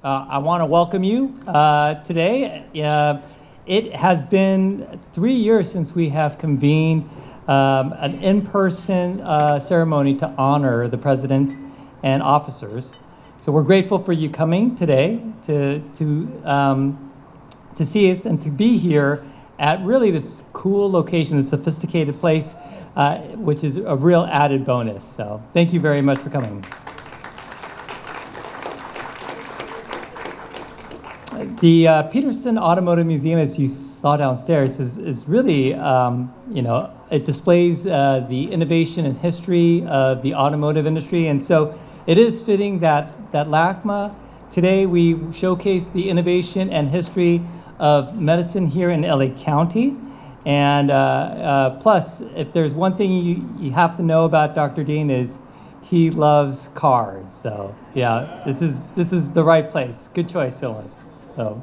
I want to welcome you today. It has been 3 years since we have convened an in-person ceremony to honor the president and officers. So we're grateful for you coming today to see us and to be here at really this cool location, this sophisticated place, which is a real added bonus. So thank you very much for coming. The Petersen Automotive Museum, as you saw downstairs, is really, it displays the innovation and history of the automotive industry. And so it is fitting that LACMA, today we showcase the innovation and history of medicine here in LA County. And plus, if there's one thing you have to know about Dr. Deen is he loves cars. So yeah, this is the right place. Good choice, Dylan. So,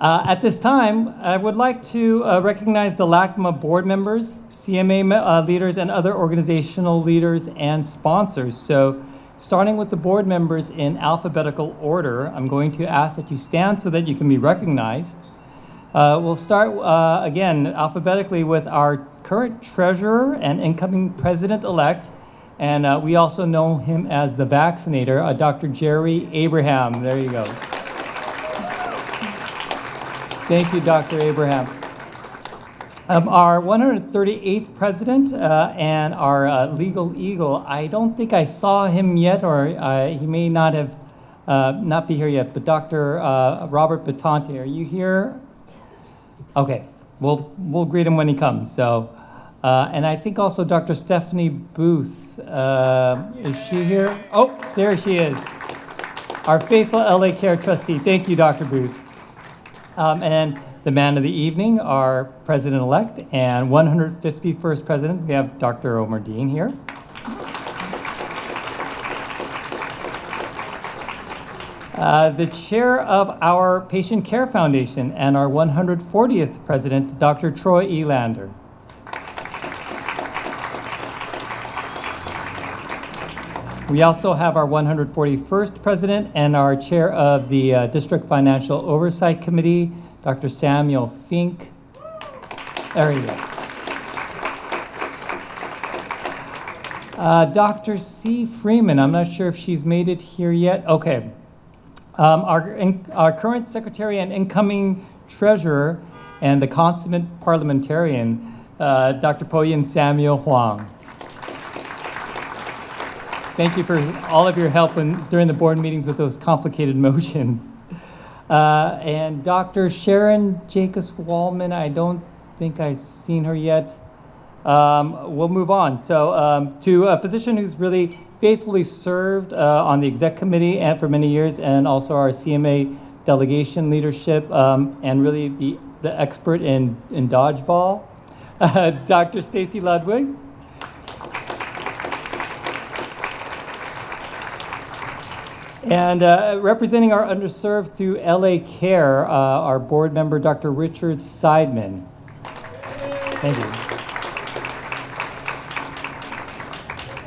at this time, I would like to recognize the LACMA board members, CMA leaders, and other organizational leaders and sponsors. So, starting with the board members in alphabetical order, I'm going to ask that you stand so that you can be recognized. We'll start again alphabetically with our current treasurer and incoming president-elect, and we also know him as the vaccinator, Dr. Jerry Abraham. There you go. Thank you, Dr. Abraham. Our 138th president and our legal eagle, I don't think I saw him yet, or he may not have not be here yet, but Dr. Robert Batante, are you here? Okay, we'll greet him when he comes. So, and I think also Dr. Stephanie Booth, is she here? Oh, there she is. Our faithful LA Care trustee. Thank you, Dr. Booth. And the man of the evening, our president-elect and 151st president, we have Dr. Omer Deen here. The chair of our Patient Care Foundation and our 140th president, Dr. Troy Elander. We also have our 141st president and our chair of the District Financial Oversight Committee, Dr. Samuel Fink. There you go. Dr. C. Freeman, I'm not sure if she's made it here yet. Okay. Our current secretary and incoming treasurer and the consummate parliamentarian, Dr. Poyin Samuel Huang. Thank you for all of your help during the board meetings with those complicated motions. And Dr. Sharon Jacobs-Wallman, I don't think I've seen her yet. We'll move on. So to a physician who's really faithfully served on the exec committee and for many years, and also our CMA delegation leadership, and really the expert in dodgeball, Dr. Stacy Ludwig. And representing our underserved through LA Care, our board member, Dr. Richard Seidman. Thank you.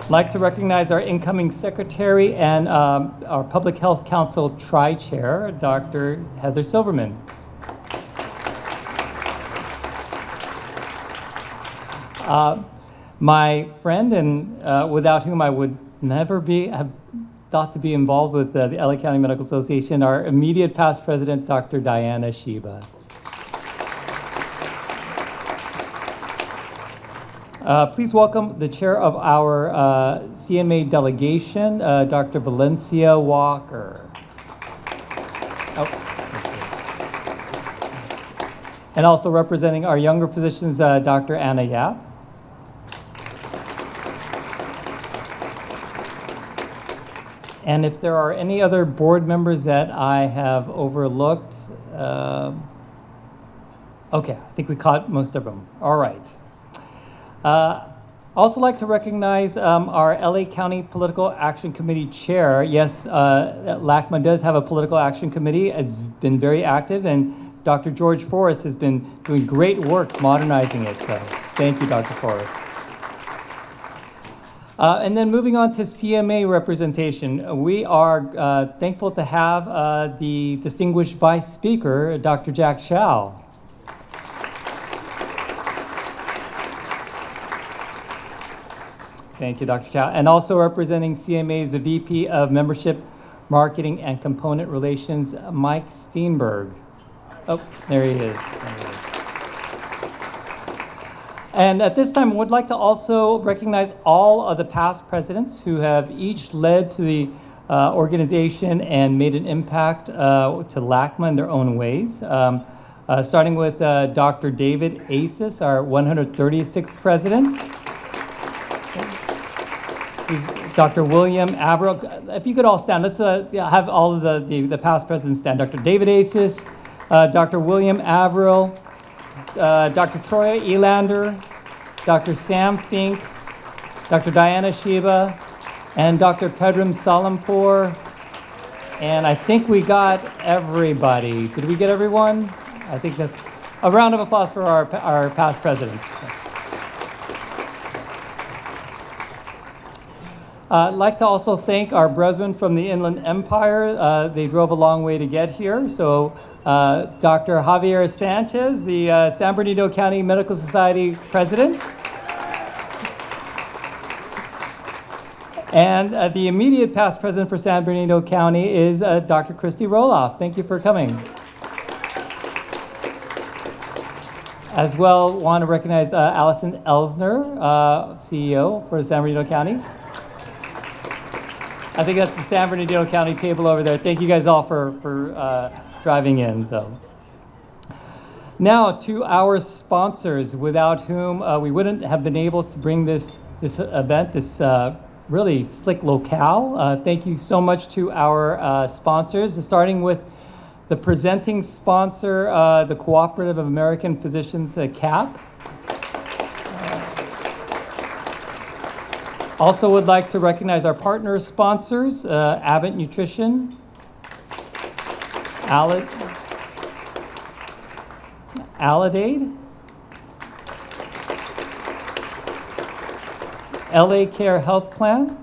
I'd like to recognize our incoming secretary and our Public Health Council Tri-Chair, Dr. Heather Silverman. My friend, and without whom I would never have thought to be involved with the LA County Medical Association, our immediate past president, Dr. Diana Shiba. Please welcome the chair of our CMA delegation, Dr. Valencia Walker. And also representing our younger physicians, Dr. Anna Yap. And if there are any other board members that I have overlooked, okay, I think we caught most of them. All right. Also like to recognize our LA County Political Action Committee chair. Yes, LACMA does have a political action committee. It's been very active, and Dr. George Forrest has been doing great work modernizing it. So thank you, Dr. Forrest. And then moving on to CMA representation, we are thankful to have the distinguished Vice Speaker, Dr. Jack Shao. Thank you, Dr. Chow. And also representing CMA is the VP of Membership, Marketing, and Component Relations, Mike Steenberg. Oh, there he is. And at this time, I would like to also recognize all of the past presidents who have each led to the organization and made an impact to LACMA in their own ways. Starting with Dr. David Asis, our 136th president. Dr. William Averill. If you could all stand, let's have all of the past presidents stand. Dr. David Asis, Dr. William Averill, Dr. Troy Elander, Dr. Sam Fink, Dr. Diana Shiba, and Dr. Pedram Salampur. And I think we got everybody. Did we get everyone? I think that's a round of applause for our past presidents. I'd like to also thank our brethren from the Inland Empire. They drove a long way to get here. So Dr. Javier Sanchez, the San Bernardino County Medical Society president. And the immediate past president for San Bernardino County is Dr. Christy Roloff. Thank you for coming. As well, want to recognize Allison Elsner, CEO for San Bernardino County. I think that's the San Bernardino County table over there. Thank you guys all for driving in. So now to our sponsors, without whom we wouldn't have been able to bring this event, this really slick locale. Thank you so much to our sponsors, starting with the presenting sponsor, the Cooperative of American Physicians, CAP. Also would like to recognize our partner sponsors, Abbott Nutrition, Alidade, LA Care Health Plan,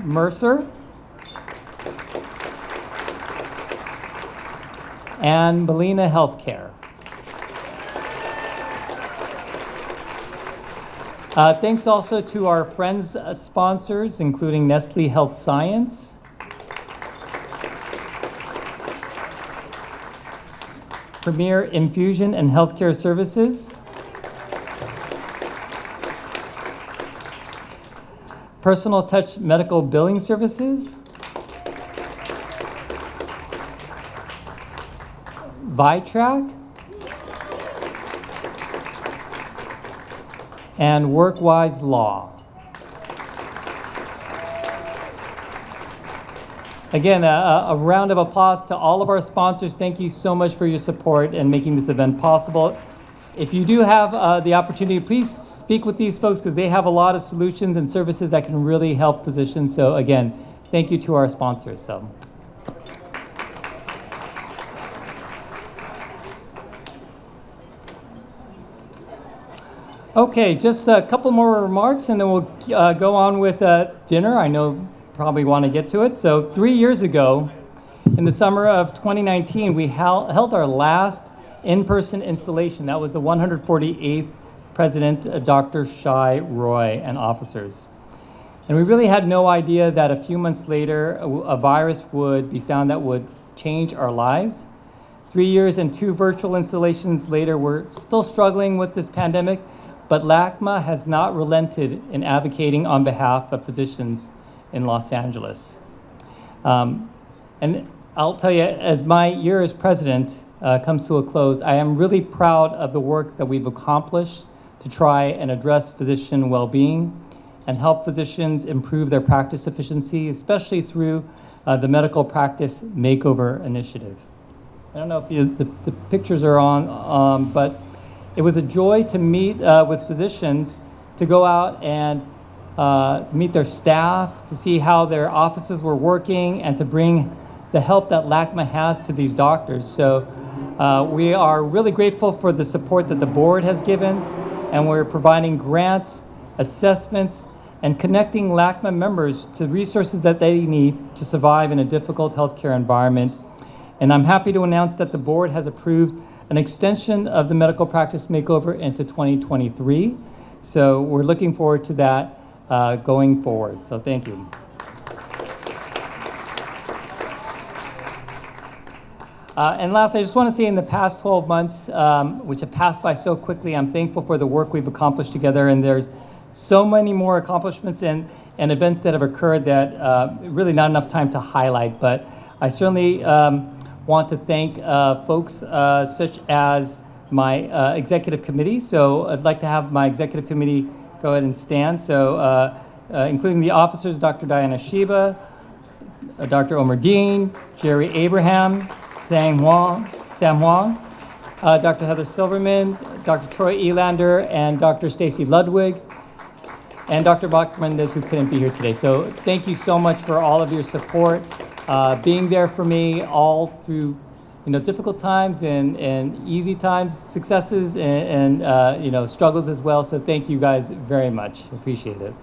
Mercer, and Molina Healthcare. Thanks also to our friends sponsors, including Nestle Health Science, Premier Infusion and Healthcare Services, Personal Touch Medical Billing Services, Vitrac, and Workwise Law. Again, a round of applause to all of our sponsors. Thank you so much for your support and making this event possible. If you do have the opportunity, please speak with these folks because they have a lot of solutions and services that can really help physicians. So again, thank you to our sponsors. So. Okay, just a couple more remarks and then we'll go on with dinner. I know probably want to get to it. So 3 years ago, in the summer of 2019, we held our last in-person installation. That was the 148th President, Dr. Shai Roy, and officers. And we really had no idea that a few months later, a virus would be found that would change our lives. 3 years and 2 virtual installations later, we're still struggling with this pandemic, but LACMA has not relented in advocating on behalf of physicians in Los Angeles. And I'll tell you, as my year as president comes to a close, I am really proud of the work that we've accomplished to try and address physician well-being and help physicians improve their practice efficiency, especially through the Medical Practice Makeover Initiative. I don't know if the pictures are on, but it was a joy to meet with physicians, to go out and meet their staff, to see how their offices were working, and to bring the help that LACMA has to these doctors. So We are really grateful for the support that the board has given, and we're providing grants, assessments, and connecting LACMA members to resources that they need to survive in a difficult healthcare environment. And I'm happy to announce that the board has approved an extension of the medical practice makeover into 2023. So we're looking forward to that going forward. So thank you. And lastly, I just want to say in the past 12 months, which have passed by so quickly, I'm thankful for the work we've accomplished together. And there's so many more accomplishments and events that have occurred that really not enough time to highlight. But I certainly want to thank folks such as my executive committee. So I'd like to have my executive committee go ahead and stand. So including the officers, Dr. Diana Shiba, Dr. Omer Deen, Jerry Abraham, Sam Huang, Dr. Heather Silverman, Dr. Troy Elander, and Dr. Stacy Ludwig, and Dr. Bach Mendez, who couldn't be here today. So thank you so much for all of your support, being there for me all through difficult times and easy times, successes and struggles as well. So thank you guys very much. Appreciate it.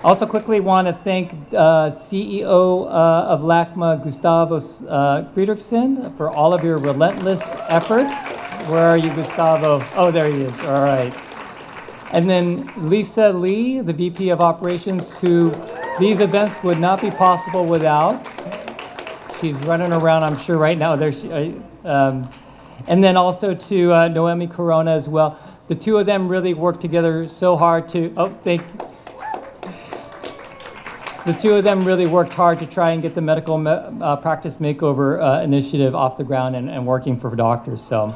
Also quickly want to thank CEO of LACMA, Gustavo Friedrichsen, for all of your relentless efforts. Where are you, Gustavo? Oh, there he is. All right. And then Lisa Lee, the VP of Operations, who these events would not be possible without. She's running around, I'm sure, right now. And then also to Noemi Corona as well. The two of them really worked together so hard to, The two of them really worked hard to try and get the medical practice makeover initiative off the ground and working for doctors. So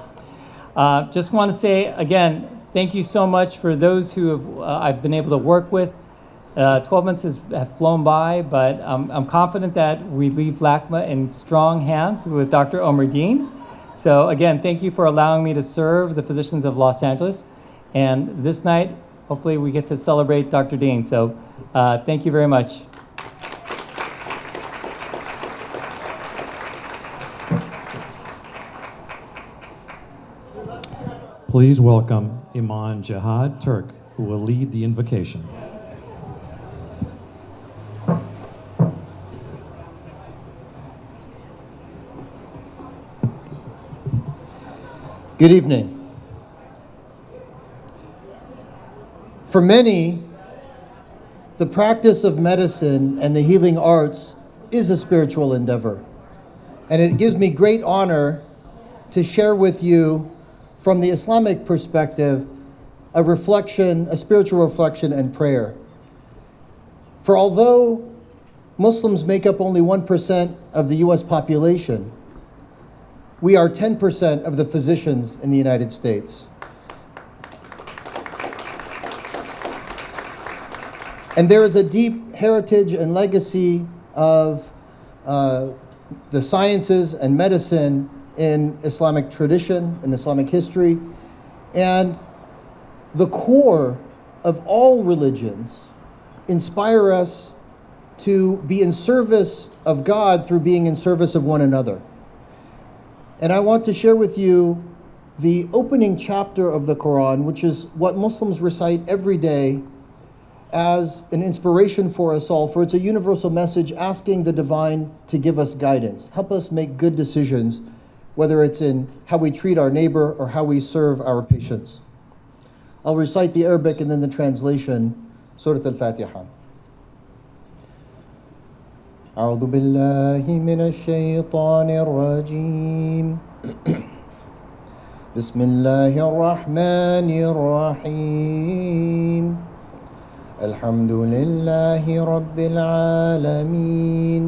just want to say, again, thank you so much for those who have I've been able to work with. 12 months have flown by, but I'm confident that we leave LACMA in strong hands with Dr. Omer Deen. So again, thank you for allowing me to serve the physicians of Los Angeles. And this night, hopefully we get to celebrate Dr. Deen. So thank you very much. Please welcome Imam Jihad Turk, who will lead the invocation. Good evening. For many, the practice of medicine and the healing arts is a spiritual endeavor. And it gives me great honor to share with you, from the Islamic perspective, a spiritual reflection and prayer. For although Muslims make up only 1% of the US population, we are 10% of the physicians in the United States. And there is a deep heritage and legacy of the sciences and medicine in Islamic tradition, in Islamic history. And the core of all religions inspire us to be in service of God through being in service of one another. And I want to share with you the opening chapter of the Quran, which is what Muslims recite every day as an inspiration for us all, for it's a universal message asking the divine to give us guidance, help us make good decisions, whether it's in how we treat our neighbor or how we serve our patients. I'll recite the Arabic and then the translation, Surah Al-Fatiha. أعوذ بالله من الشيطان الرجيم بسم الله الرحمن الرحيم الحمد لله رب العالمين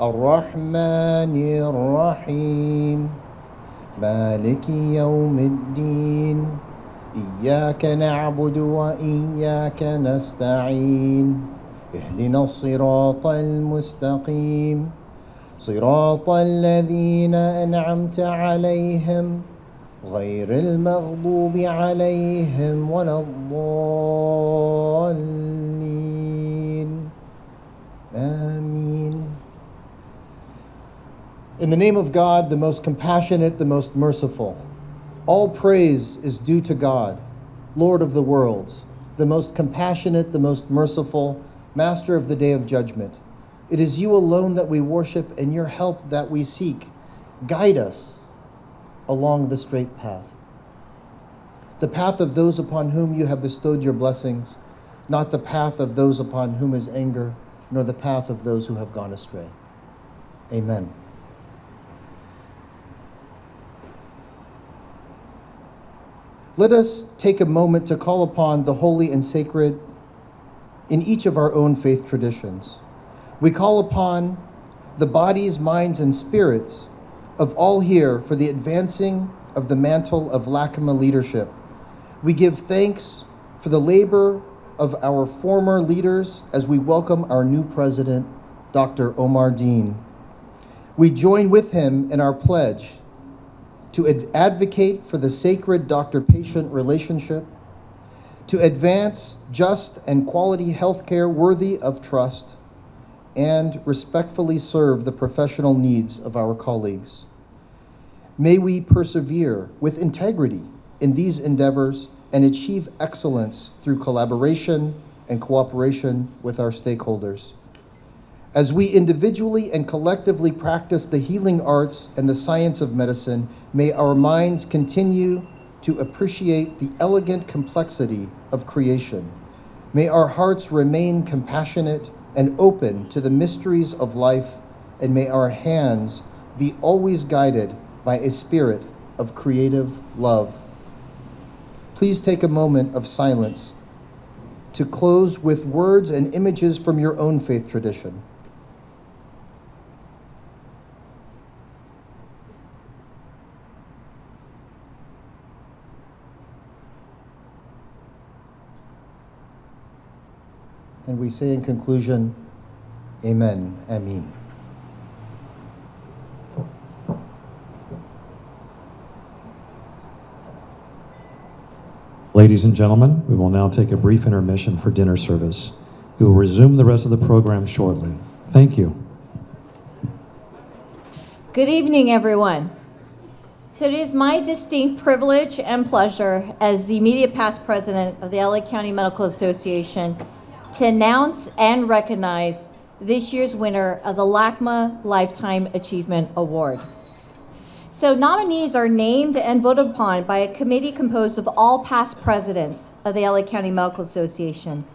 الرحمن الرحيم مالك يوم الدين إياك نعبد وإياك نستعين اهدنا الصراط المستقيم صراط الذين أنعمت عليهم غير المغضوب عليهم ولا الضالين آمين. In the name of God, the most compassionate, the most merciful, all praise is due to God, Lord of the worlds, the most compassionate, the most merciful, Master of the day of judgment. It is you alone that we worship and your help that we seek. Guide us along the straight path, the path of those upon whom you have bestowed your blessings, not the path of those upon whom is anger, nor the path of those who have gone astray. Amen. Let us take a moment to call upon the holy and sacred in each of our own faith traditions. We call upon the bodies, minds, and spirits of all here for the advancing of the mantle of LACMA leadership. We give thanks for the labor of our former leaders as we welcome our new president, Dr. Omer Deen. We join with him in our pledge to advocate for the sacred doctor-patient relationship, to advance just and quality healthcare worthy of trust, and respectfully serve the professional needs of our colleagues. May we persevere with integrity in these endeavors and achieve excellence through collaboration and cooperation with our stakeholders. As we individually and collectively practice the healing arts and the science of medicine, may our minds continue to appreciate the elegant complexity of creation. May our hearts remain compassionate and open to the mysteries of life, and may our hands be always guided by a spirit of creative love. Please take a moment of silence to close with words and images from your own faith tradition. And we say in conclusion, Amen, Amen. Ladies and gentlemen, we will now take a brief intermission for dinner service. We will resume the rest of the program shortly. Thank you. Good evening, everyone. So it is my distinct privilege and pleasure as the immediate past president of the LA County Medical Association to announce and recognize this year's winner of the LACMA Lifetime Achievement Award. So nominees are named and voted upon by a committee composed of all past presidents of the LA County Medical Association.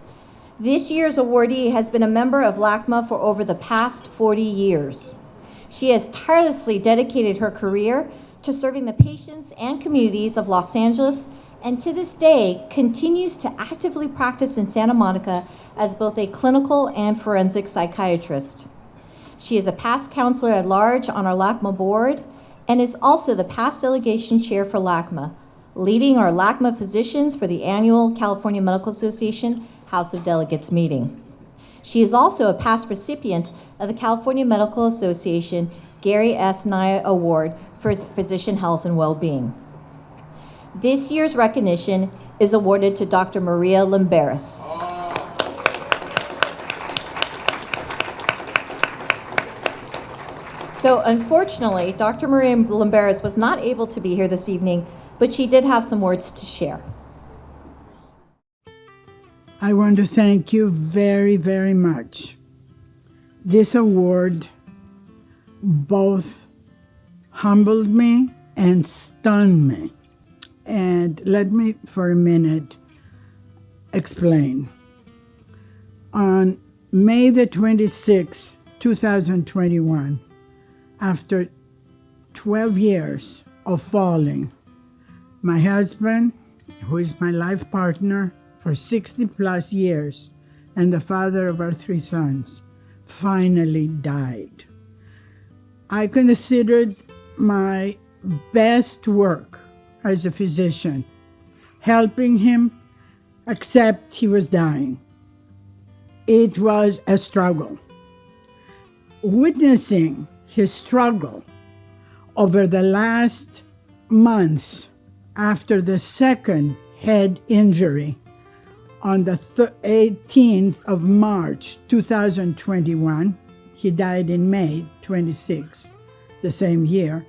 This year's awardee has been a member of LACMA for over the past 40 years. She has tirelessly dedicated her career to serving the patients and communities of Los Angeles, and to this day continues to actively practice in Santa Monica as both a clinical and forensic psychiatrist. She is a past counselor at large on our LACMA board and is also the past delegation chair for LACMA, leading our LACMA physicians for the annual California Medical Association House of Delegates meeting. She is also a past recipient of the California Medical Association Gary S. Nye Award for Physician Health and Well-Being. This year's recognition is awarded to Dr. Maria Limberis. So unfortunately, Dr. Maria Limberis was not able to be here this evening, but she did have some words to share. I want to thank you very, very much. This award both humbled me and stunned me. And let me for a minute explain. On May the 26th, 2021, after 12 years of falling, my husband, who is my life partner for 60 plus years and the father of our 3 sons, finally died. I considered my best work as a physician, helping him accept he was dying. It was a struggle. Witnessing his struggle over the last month after the second head injury on the 18th of March 2021, he died in May 26. the same year,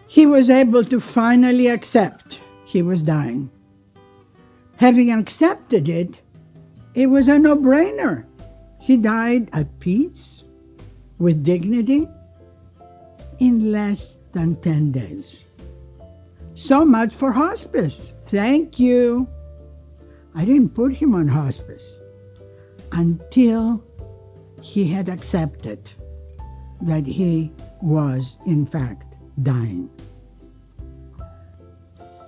he was able to finally accept he was dying. Having accepted it, it was a no-brainer. He died at peace, with dignity, in less than 10 days. So much for hospice. Thank you. I didn't put him on hospice until he had accepted that he was, in fact, dying.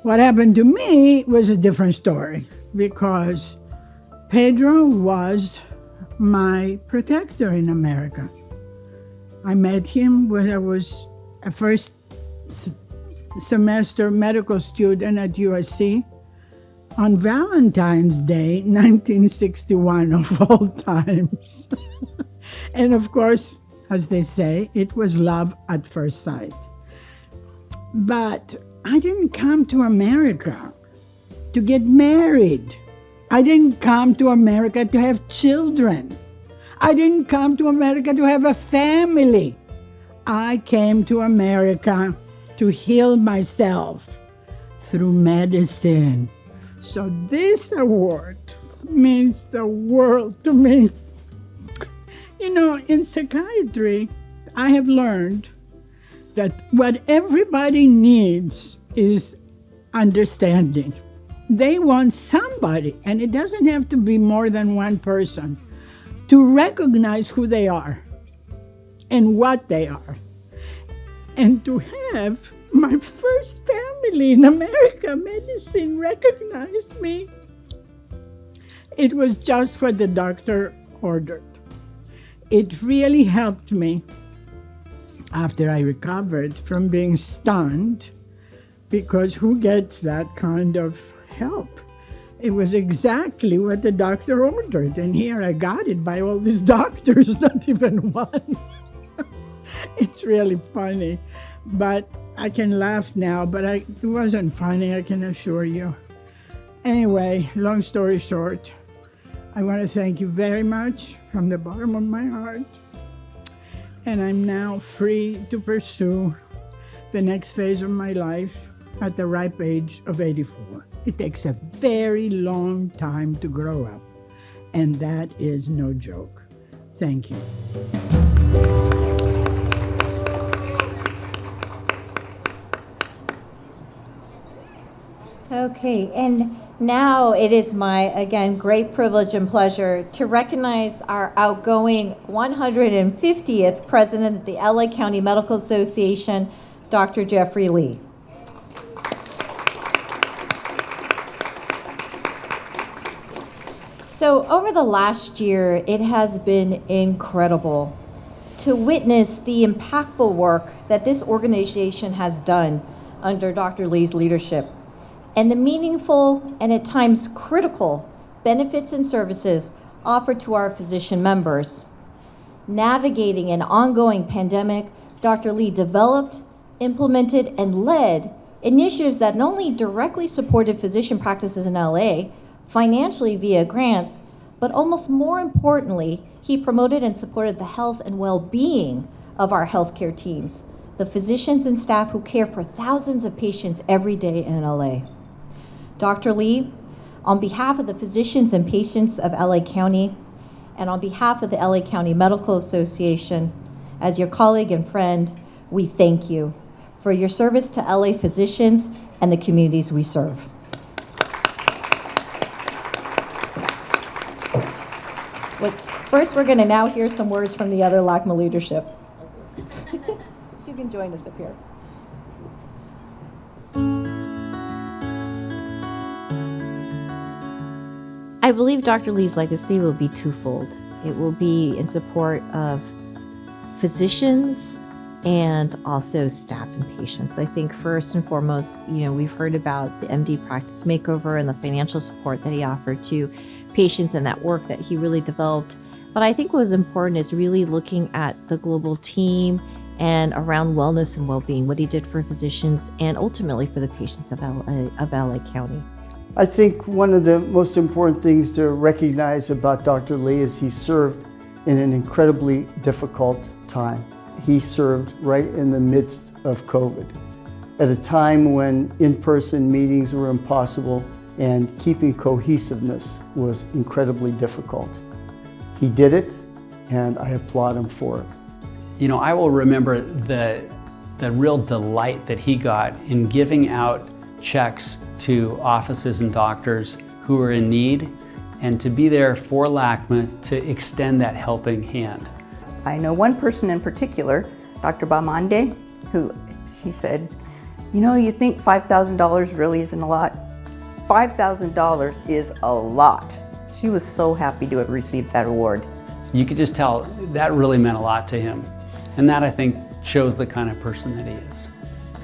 What happened to me was a different story, because Pedro was my protector in America. I met him when I was a first semester medical student at USC on Valentine's Day, 1961, of all times. And of course, as they say, it was love at first sight. But I didn't come to America to get married. I didn't come to America to have children. I didn't come to America to have a family. I came to America to heal myself through medicine. So this award means the world to me. You know, in psychiatry, I have learned that what everybody needs is understanding. They want somebody, and it doesn't have to be more than one person, to recognize who they are and what they are. And to have my first family in America medicine recognize me, it was just what the doctor ordered. It really helped me after I recovered from being stunned, because who gets that kind of help? It was exactly what the doctor ordered, and here I got it by all these doctors, not even one. It's really funny, but I can laugh now, but it wasn't funny, I can assure you. Anyway, long story short, I want to thank you very much from the bottom of my heart, and I'm now free to pursue the next phase of my life at the ripe age of 84. It takes a very long time to grow up, and that is no joke. Thank you. Okay, and now it is my, again, great privilege and pleasure to recognize our outgoing 150th president of the LA County Medical Association, Dr. Jeffrey Lee. So over the last year, it has been incredible to witness the impactful work that this organization has done under Dr. Lee's leadership, and the meaningful and at times critical benefits and services offered to our physician members. Navigating an ongoing pandemic, Dr. Lee developed, implemented, and led initiatives that not only directly supported physician practices in LA, financially via grants, but almost more importantly, he promoted and supported the health and well-being of our healthcare teams, the physicians and staff who care for thousands of patients every day in LA. Dr. Lee, on behalf of the physicians and patients of LA County, and on behalf of the LA County Medical Association, as your colleague and friend, we thank you for your service to LA physicians and the communities we serve. First, we're going to now hear some words from the other LACMA leadership. You can join us up here. I believe Dr. Lee's legacy will be twofold. It will be in support of physicians and also staff and patients. I think first and foremost, we've heard about the MD practice makeover and the financial support that he offered to patients and that work that he really developed. But I think what was important is really looking at the global team and around wellness and well-being, what he did for physicians and ultimately for the patients of LA County. I think one of the most important things to recognize about Dr. Lee is he served in an incredibly difficult time. he served right in the midst of COVID, at a time when in-person meetings were impossible and keeping cohesiveness was incredibly difficult. He did it, and I applaud him for it. You know, I will remember the real delight that he got in giving out checks to offices and doctors who were in need, and to be there for LACMA to extend that helping hand. I know one person in particular, Dr. Bamande, who she said, you know, you think $5,000 really isn't a lot? $5,000 is a lot. She was so happy to have received that award. You could just tell that really meant a lot to him. And that, I think, shows the kind of person that he is.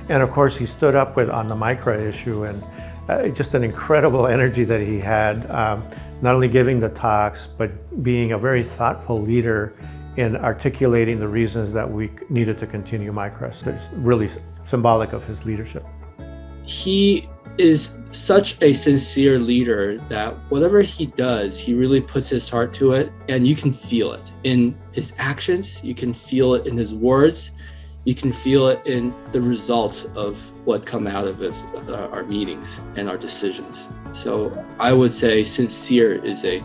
And of course, he stood up on the MICRA issue, and just an incredible energy that he had, not only giving the talks, but being a very thoughtful leader in articulating the reasons that we needed to continue MICRA. So it's really symbolic of his leadership. He is such a sincere leader that whatever he does, he really puts his heart to it, and you can feel it in his actions, you can feel it in his words, you can feel it in the result of what come out of our meetings and our decisions. So I would say sincere is a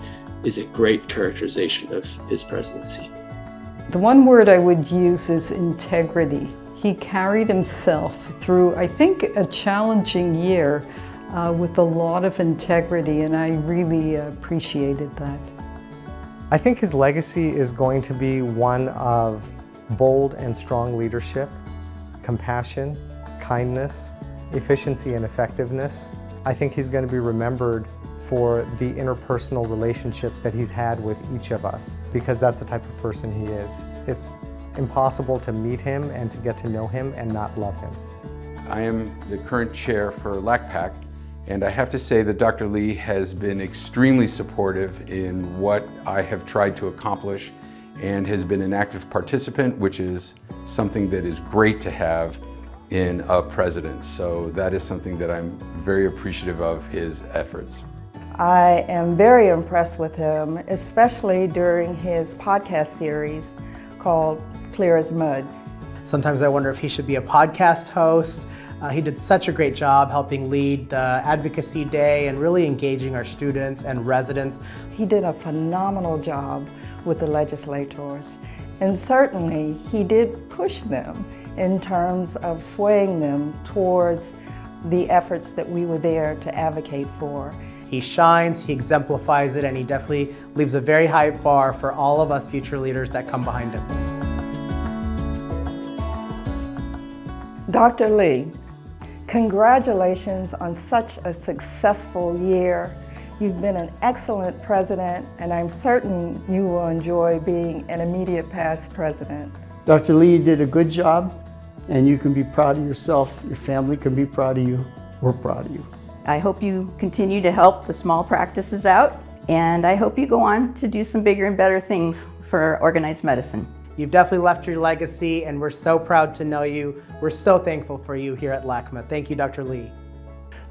great characterization of his presidency. The one word I would use is integrity. He carried himself through, I think, a challenging year with a lot of integrity, and I really appreciated that. I think his legacy is going to be one of bold and strong leadership, compassion, kindness, efficiency, and effectiveness. I think he's going to be remembered for the interpersonal relationships that he's had with each of us, because that's the type of person he is. It's impossible to meet him and to get to know him and not love him. I am the current chair for LACPAC, and I have to say that Dr. Lee has been extremely supportive in what I have tried to accomplish, and has been an active participant, which is something that is great to have in a president. So that is something that I'm very appreciative of his efforts. I am very impressed with him, especially during his podcast series called Clear as Mud. Sometimes I wonder if he should be a podcast host. He did such a great job helping lead the Advocacy Day and really engaging our students and residents. He did a phenomenal job with the legislators, and certainly he did push them in terms of swaying them towards the efforts that we were there to advocate for. He shines, he exemplifies it, and he definitely leaves a very high bar for all of us future leaders that come behind him. Dr. Lee, congratulations on such a successful year. You've been an excellent president, and I'm certain you will enjoy being an immediate past president. Dr. Lee did a good job, and you can be proud of yourself. Your family can be proud of you. We're proud of you. I hope you continue to help the small practices out, and I hope you go on to do some bigger and better things for organized medicine. You've definitely left your legacy, and we're so proud to know you. We're so thankful for you here at LACMA. Thank you, Dr. Lee.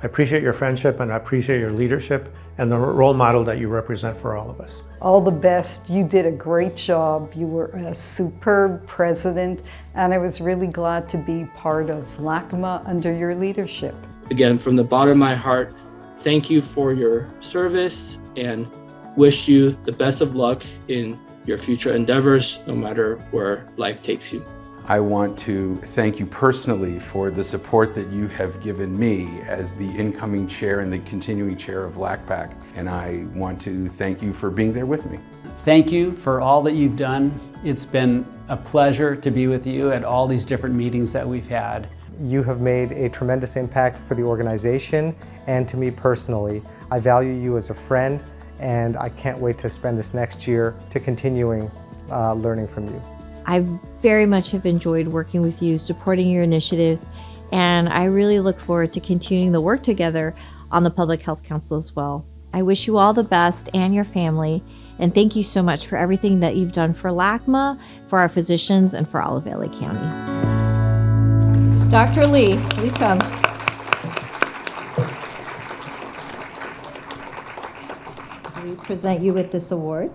I appreciate your friendship, and I appreciate your leadership and the role model that you represent for all of us. All the best. You did a great job. You were a superb president, and I was really glad to be part of LACMA under your leadership. Again, from the bottom of my heart, thank you for your service and wish you the best of luck in your future endeavors, no matter where life takes you. I want to thank you personally for the support that you have given me as the incoming chair and the continuing chair of LACPAC, and I want to thank you for being there with me. Thank you for all that you've done. It's been a pleasure to be with you at all these different meetings that we've had. You have made a tremendous impact for the organization and to me personally. I value you as a friend, and I can't wait to spend this next year to continuing learning from you. I very much have enjoyed working with you, supporting your initiatives, and I really look forward to continuing the work together on the Public Health Council as well. I wish you all the best and your family, and thank you so much for everything that you've done for LACMA, for our physicians, and for all of LA County. Dr. Lee, please come. We present you with this award.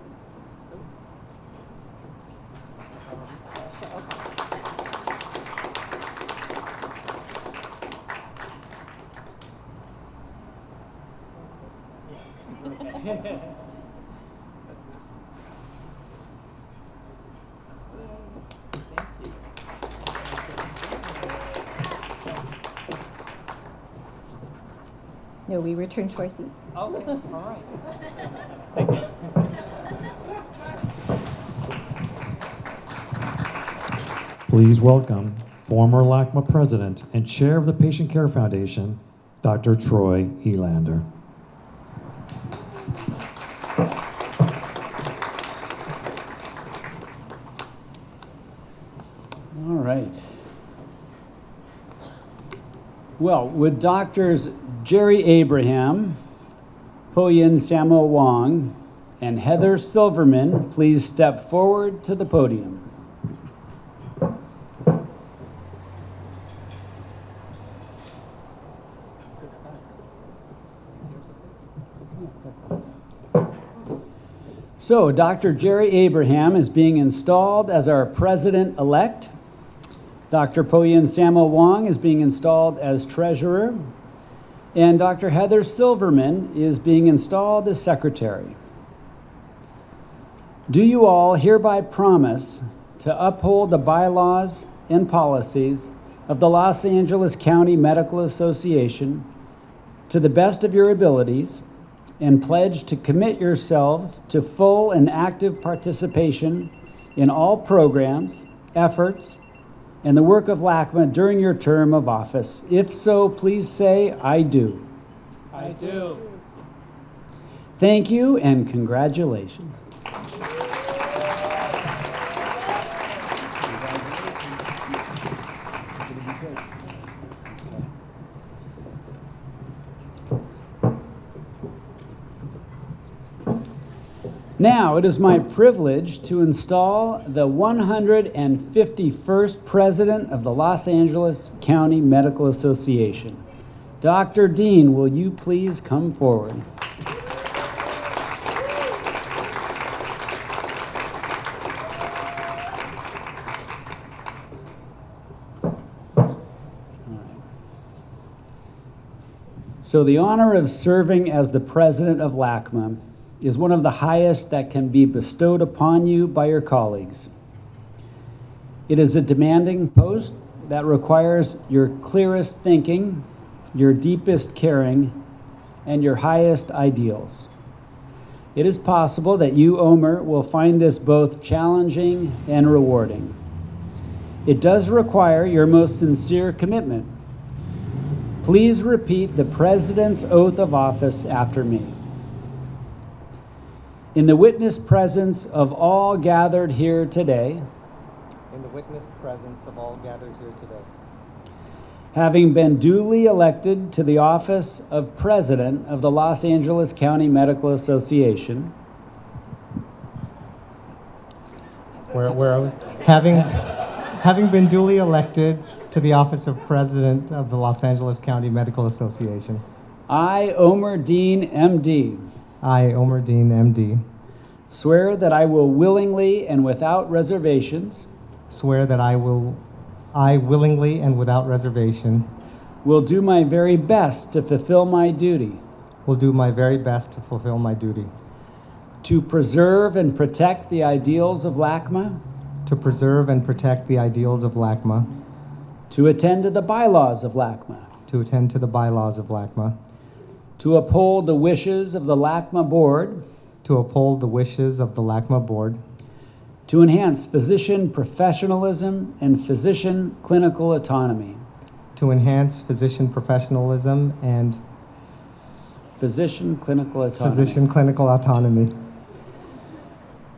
No, we return to our seats. Okay, all right. Thank you. Please welcome former LACMA President and Chair of the Patient Care Foundation, Dr. Troy Elander. All right. Well, would Doctors Jerry Abraham, Po-Yin Samuel Wong, and Heather Silverman please step forward to the podium? So, Dr. Jerry Abraham is being installed as our president-elect. Dr. Po-Yin Samuel Wong is being installed as treasurer. And Dr. Heather Silverman is being installed as secretary. Do you all hereby promise to uphold the bylaws and policies of the Los Angeles County Medical Association to the best of your abilities, and pledge to commit yourselves to full and active participation in all programs, efforts, and the work of LACMA during your term of office? If so, please say, I do. I do. Thank you and congratulations. Now, it is my privilege to install the 151st President of the Los Angeles County Medical Association. Dr. Deen, will you please come forward? So the honor of serving as the President of LACMA is one of the highest that can be bestowed upon you by your colleagues. It is a demanding post that requires your clearest thinking, your deepest caring, and your highest ideals. It is possible that you, Omer, will find this both challenging and rewarding. It does require your most sincere commitment. Please repeat the President's oath of office after me. In the witness presence of all gathered here today, in the witness presence of all gathered here today, having been duly elected to the office of President of the Los Angeles County Medical Association, where are we? Having been duly elected to the office of President of the Los Angeles County Medical Association, I, Omer Deen, MD, I, Omer Deen, MD, swear that I will willingly and without reservations, swear that I willingly and without reservation will do my very best to fulfill my duty, will do my very best to fulfill my duty, to preserve and protect the ideals of LACMA, to preserve and protect the ideals of LACMA, to attend to the bylaws of LACMA, to attend to the bylaws of LACMA, to uphold the wishes of the LACMA board, to uphold the wishes of the LACMA board, to enhance physician professionalism and physician clinical autonomy, to enhance physician professionalism and physician clinical autonomy, physician clinical autonomy,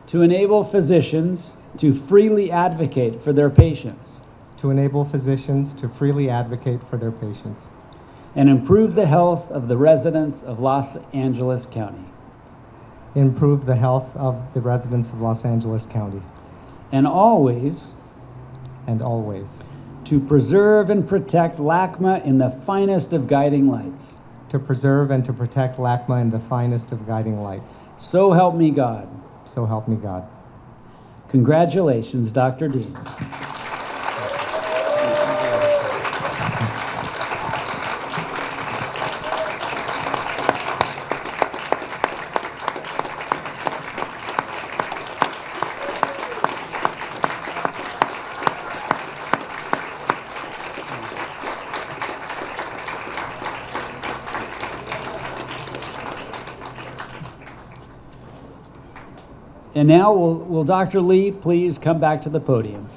to enable physicians to freely advocate for their patients, to enable physicians to freely advocate for their patients, and improve the health of the residents of Los Angeles County. Improve the health of the residents of Los Angeles County. And always to preserve and protect LACMA in the finest of guiding lights. To preserve and to protect LACMA in the finest of guiding lights. So help me God. So help me God. Congratulations, Dr. Deen. And now will Dr. Lee please come back to the podium?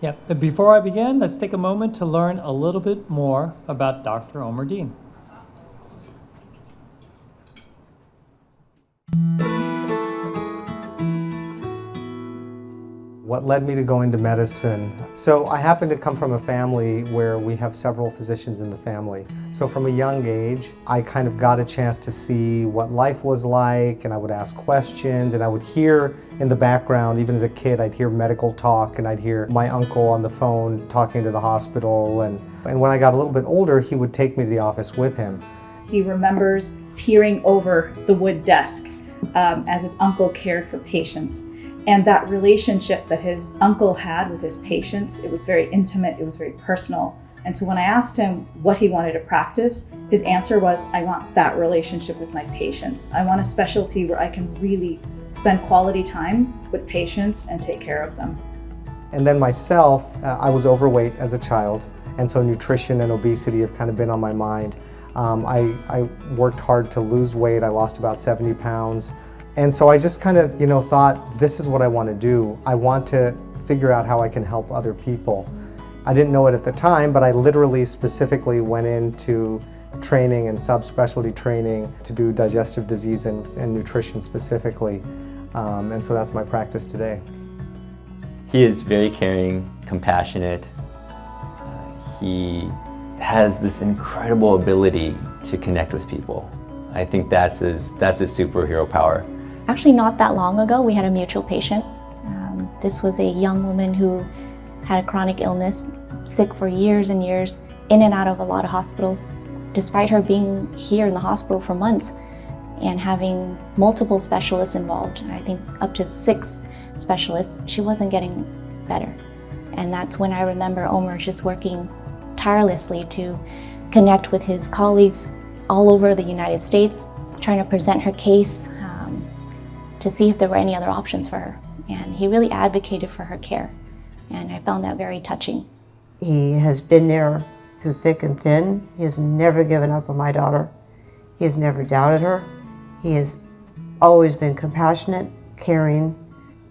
Yeah, but before I begin, let's take a moment to learn a little bit more about Dr. Omer Deen. What led me to go into medicine? So I happen to come from a family where we have several physicians in the family. So from a young age, I kind of got a chance to see what life was like, and I would ask questions, and I would hear in the background, even as a kid, I'd hear medical talk, and I'd hear my uncle on the phone talking to the hospital. And when I got a little bit older, he would take me to the office with him. He remembers peering over the wood desk as his uncle cared for patients. And that relationship that his uncle had with his patients, it was very intimate, it was very personal. And so when I asked him what he wanted to practice, his answer was, I want that relationship with my patients. I want a specialty where I can really spend quality time with patients and take care of them. And then myself, I was overweight as a child, and so nutrition and obesity have kind of been on my mind. I worked hard to lose weight. I lost about 70 pounds. And so I just kind of, thought, this is what I want to do. I want to figure out how I can help other people. I didn't know it at the time, but I literally specifically went into training and subspecialty training to do digestive disease and nutrition specifically. And so that's my practice today. He is very caring, compassionate. He has this incredible ability to connect with people. I think that's his superhero power. Actually, not that long ago, we had a mutual patient. This was a young woman who had a chronic illness, sick for years and years, in and out of a lot of hospitals. Despite her being here in the hospital for months and having multiple specialists involved, I think up to 6 specialists, she wasn't getting better. And that's when I remember Omer just working tirelessly to connect with his colleagues all over the United States, trying to present her case to see if there were any other options for her. And he really advocated for her care. And I found that very touching. He has been there through thick and thin. He has never given up on my daughter. He has never doubted her. He has always been compassionate, caring.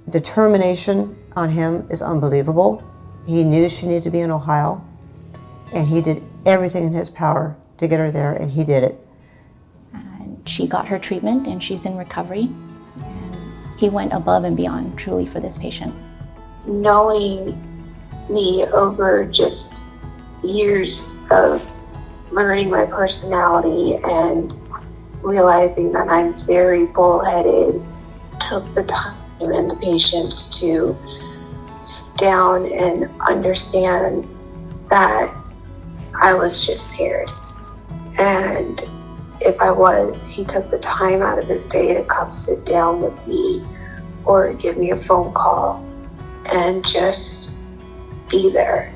Determination on him is unbelievable. He knew she needed to be in Ohio, and he did everything in his power to get her there, and he did it. And she got her treatment, and she's in recovery. And he went above and beyond, truly, for this patient. Knowing me over just years of learning my personality and realizing that I'm very bullheaded, took the time and the patience to sit down and understand that I was just scared. And if I was, he took the time out of his day to come sit down with me or give me a phone call and just be there.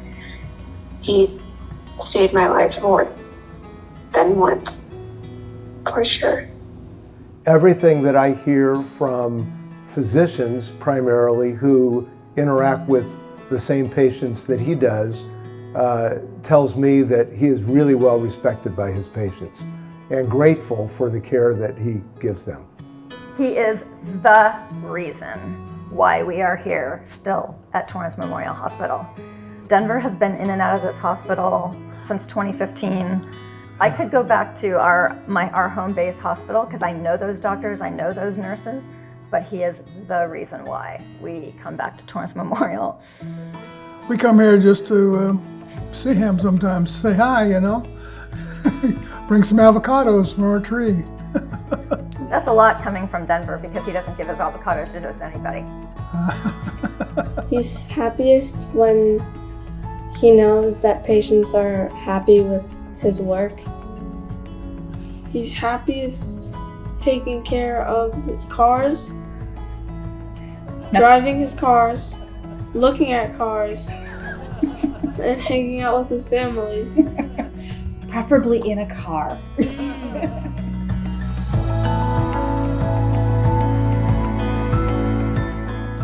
He's saved my life more than once, for sure. Everything that I hear from physicians primarily who interact with the same patients that he does tells me that he is really well respected by his patients and grateful for the care that he gives them. He is the reason why we are here still at Torrance Memorial Hospital. Denver has been in and out of this hospital since 2015. I could go back to our home-based hospital because I know those doctors, I know those nurses, but he is the reason why we come back to Torrance Memorial. We come here just to see him sometimes, say hi, Bring some avocados from our tree. That's a lot coming from Denver because he doesn't give his avocados to just anybody. He's happiest when he knows that patients are happy with his work. He's happiest taking care of his cars, driving his cars, looking at cars, and hanging out with his family. Preferably in a car.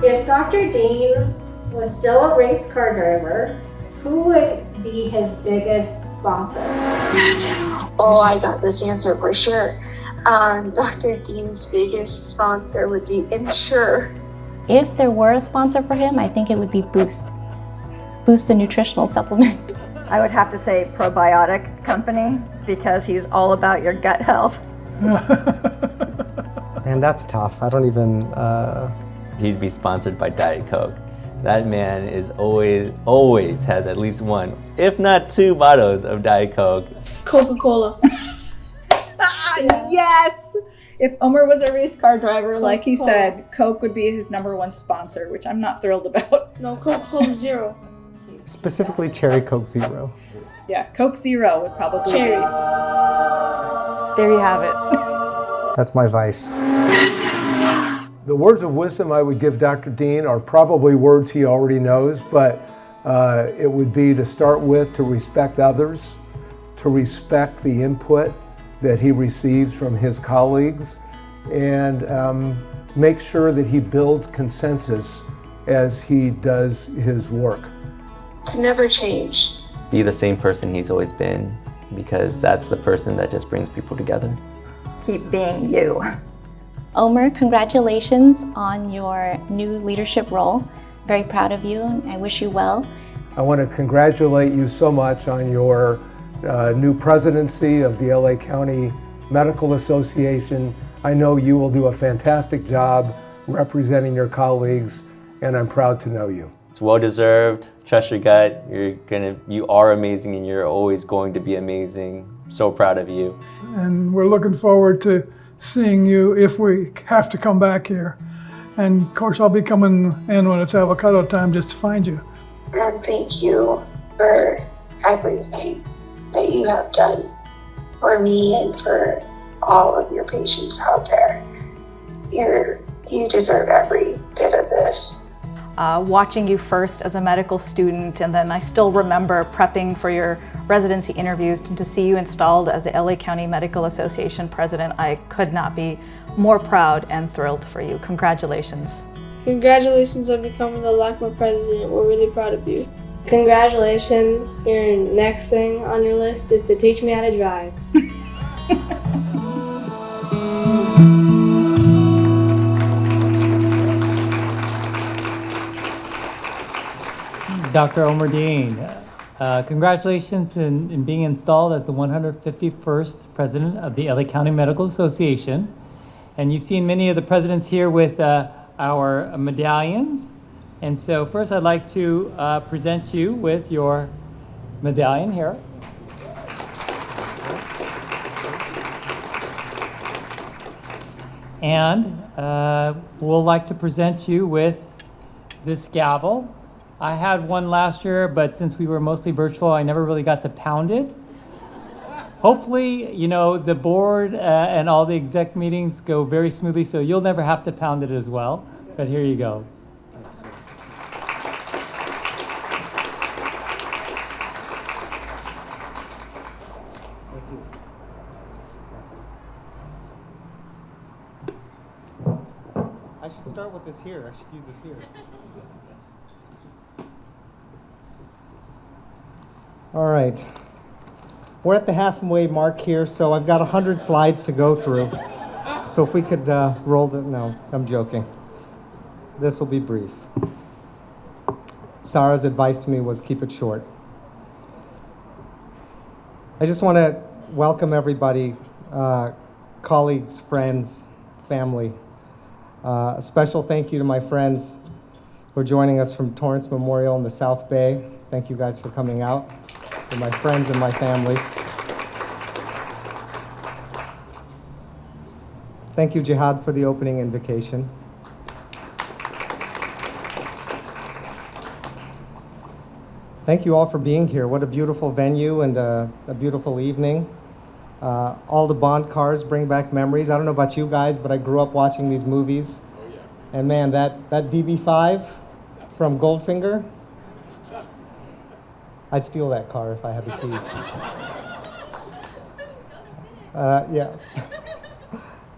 If Dr. Deen was still a race car driver, who would be his biggest sponsor? Oh, I got this answer for sure. Dr. Dean's biggest sponsor would be Ensure. If there were a sponsor for him, I think it would be Boost. Boost, the nutritional supplement. I would have to say probiotic company because he's all about your gut health. Man, that's tough. I don't even. He'd be sponsored by Diet Coke. That man is always has at least one, if not two bottles of Diet Coke. Coca-Cola. Yes! If Omer was a race car driver, like he said, Coke would be his #1 sponsor, which I'm not thrilled about. No, Coca-Cola Zero. Specifically, Cherry Coke Zero. Yeah, Coke Zero would probably Cherry. be. There you have it. That's my vice. The words of wisdom I would give Dr. Dean are probably words he already knows, but it would be to start with to respect others, to respect the input that he receives from his colleagues, and make sure that he builds consensus as he does his work. To never change. Be the same person he's always been, because that's the person that just brings people together. Keep being you. Omer, congratulations on your new leadership role. Very proud of you, and I wish you well. I want to congratulate you so much on your new presidency of the LA County Medical Association. I know you will do a fantastic job representing your colleagues, and I'm proud to know you. It's well deserved. Trust your gut. You are amazing, and you're always going to be amazing. So proud of you. And we're looking forward to seeing you if we have to come back here. And of course, I'll be coming in when it's avocado time just to find you. And thank you for everything that you have done for me and for all of your patients out there. You deserve every bit of this. Watching you first as a medical student, and then I still remember prepping for your residency interviews, and to see you installed as the LA County Medical Association president, I could not be more proud and thrilled for you. Congratulations. Congratulations on becoming the LACMA president. We're really proud of you. Congratulations. Your next thing on your list is to teach me how to drive. Dr. Omer Deen, congratulations in being installed as the 151st president of the LA County Medical Association. And you've seen many of the presidents here with our medallions. And so first I'd like to present you with your medallion here. And we'll like to present you with this gavel. I had one last year, but since we were mostly virtual, I never really got to pound it. Hopefully, you know, the board and all the exec meetings go very smoothly, so you'll never have to pound it as well. But here you go. I should start with this here. I should use this here. All right. We're at the halfway mark here, so I've got 100 slides to go through. So if we could roll the... No, I'm joking. This will be brief. Sarah's advice to me was keep it short. I just want to welcome everybody, colleagues, friends, family. A special thank you to my friends who are joining us from Torrance Memorial in the South Bay. Thank you guys for coming out. For my friends and my family. Thank you, Jihad, for the opening invocation. Thank you all for being here. What a beautiful venue and a beautiful evening. All the Bond cars bring back memories. I don't know about you guys, but I grew up watching these movies. Oh, yeah. And man, that DB5 from Goldfinger, I'd steal that car if I had the keys. Yeah.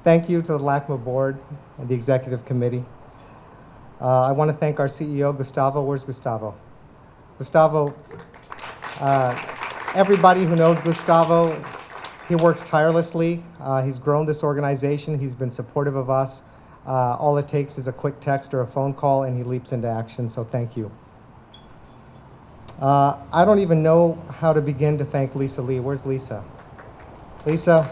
Thank you to the LACMA board and the executive committee. I want to thank our CEO, Gustavo. Where's Gustavo? Gustavo, everybody who knows Gustavo, he works tirelessly. He's grown this organization. He's been supportive of us. All it takes is a quick text or a phone call, and he leaps into action, so thank you. I don't even know how to begin to thank Lisa Lee. Where's Lisa? Lisa,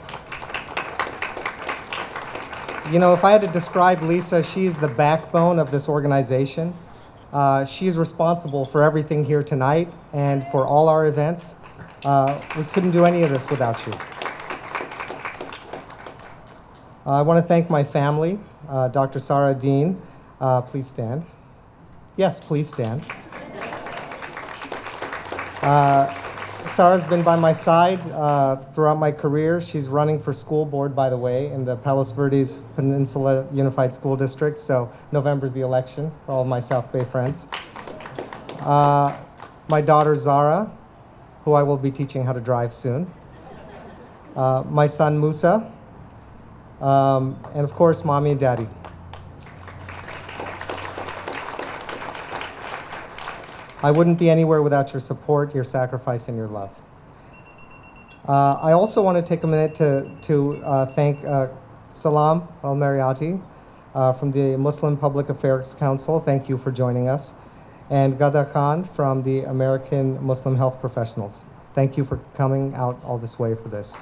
you know, if I had to describe Lisa, she's the backbone of this organization. She's responsible for everything here tonight and for all our events. We couldn't do any of this without you. I want to thank my family, Dr. Sarah Deen. Please stand. Yes, please stand. Sarah's been by my side throughout my career. She's running for school board, by the way, in the Palos Verdes Peninsula Unified School District, so November's the election for all of my South Bay friends. My daughter, Zara, who I will be teaching how to drive soon. My son, Musa, and of course, Mommy and Daddy. I wouldn't be anywhere without your support, your sacrifice, and your love. I also want to take a minute to thank Salam Al-Mariati from the Muslim Public Affairs Council. Thank you for joining us. And Gada Khan from the American Muslim Health Professionals. Thank you for coming out all this way for this.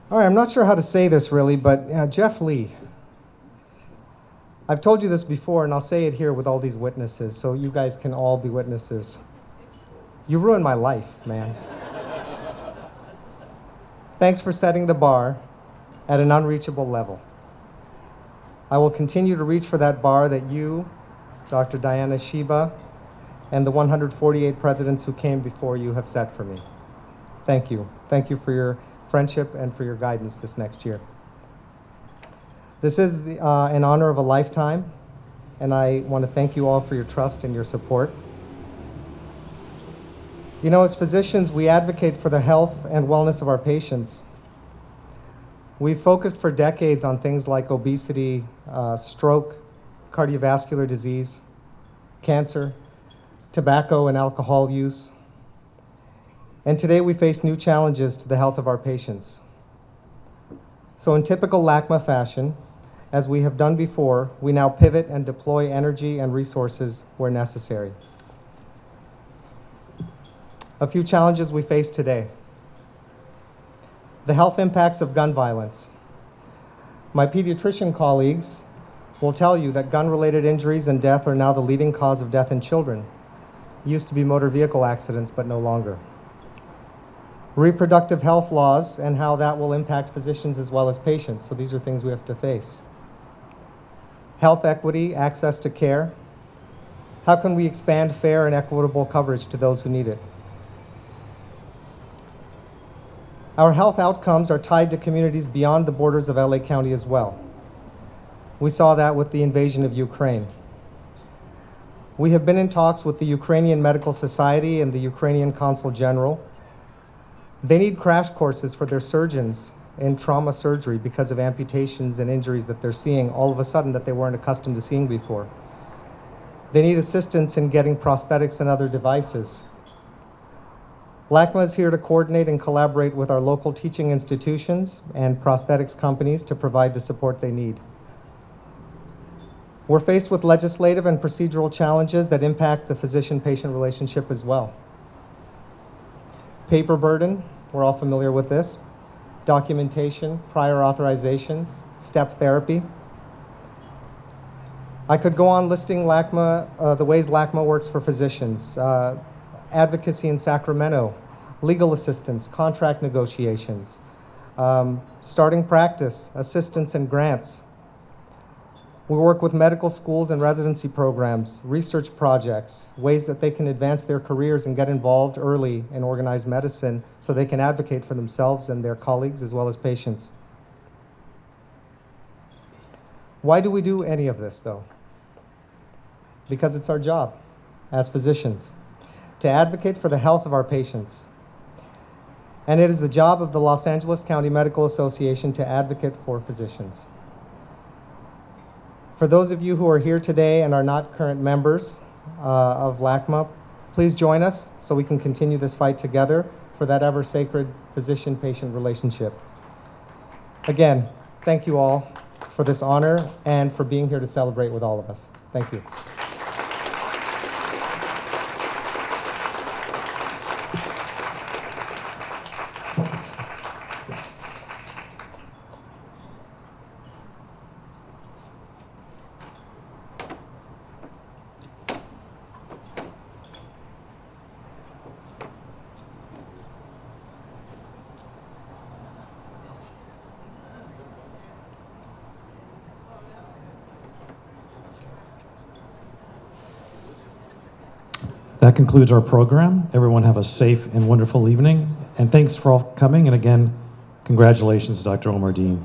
All right, I'm not sure how to say this really, but Jeff Lee. I've told you this before, and I'll say it here with all these witnesses, so you guys can all be witnesses. You ruined my life, man. Thanks for setting the bar at an unreachable level. I will continue to reach for that bar that you, Dr. Diana Shiba, and the 148 presidents who came before you have set for me. Thank you. Thank you for your friendship and for your guidance this next year. This is an honor of a lifetime, and I want to thank you all for your trust and your support. You know, as physicians, we advocate for the health and wellness of our patients. We've focused for decades on things like obesity, stroke, cardiovascular disease, cancer, tobacco and alcohol use. And today we face new challenges to the health of our patients. So in typical LACMA fashion, as we have done before, we now pivot and deploy energy and resources where necessary. A few challenges we face today. The health impacts of gun violence. My pediatrician colleagues will tell you that gun-related injuries and death are now the leading cause of death in children. It used to be motor vehicle accidents, but no longer. Reproductive health laws and how that will impact physicians as well as patients. So these are things we have to face. Health equity, access to care. How can we expand fair and equitable coverage to those who need it? Our health outcomes are tied to communities beyond the borders of LA County as well. We saw that with the invasion of Ukraine. We have been in talks with the Ukrainian Medical Society and the Ukrainian Consul General. They need crash courses for their surgeons in trauma surgery because of amputations and injuries that they're seeing all of a sudden that they weren't accustomed to seeing before. They need assistance in getting prosthetics and other devices. LACMA is here to coordinate and collaborate with our local teaching institutions and prosthetics companies to provide the support they need. We're faced with legislative and procedural challenges that impact the physician-patient relationship as well. Paper burden, we're all familiar with this. Documentation, prior authorizations, step therapy. I could go on listing LACMA, the ways LACMA works for physicians. Advocacy in Sacramento, legal assistance, contract negotiations, starting practice, assistance and grants. We work with medical schools and residency programs, research projects, ways that they can advance their careers and get involved early in organized medicine so they can advocate for themselves and their colleagues as well as patients. Why do we do any of this, though? Because it's our job as physicians to advocate for the health of our patients. And it is the job of the Los Angeles County Medical Association to advocate for physicians. For those of you who are here today and are not current members of LACMA, please join us so we can continue this fight together for that ever sacred physician-patient relationship. Again, thank you all for this honor and for being here to celebrate with all of us. Thank you. That concludes our program. Everyone have a safe and wonderful evening. And thanks for all coming. And again, congratulations, Dr. Omer Deen.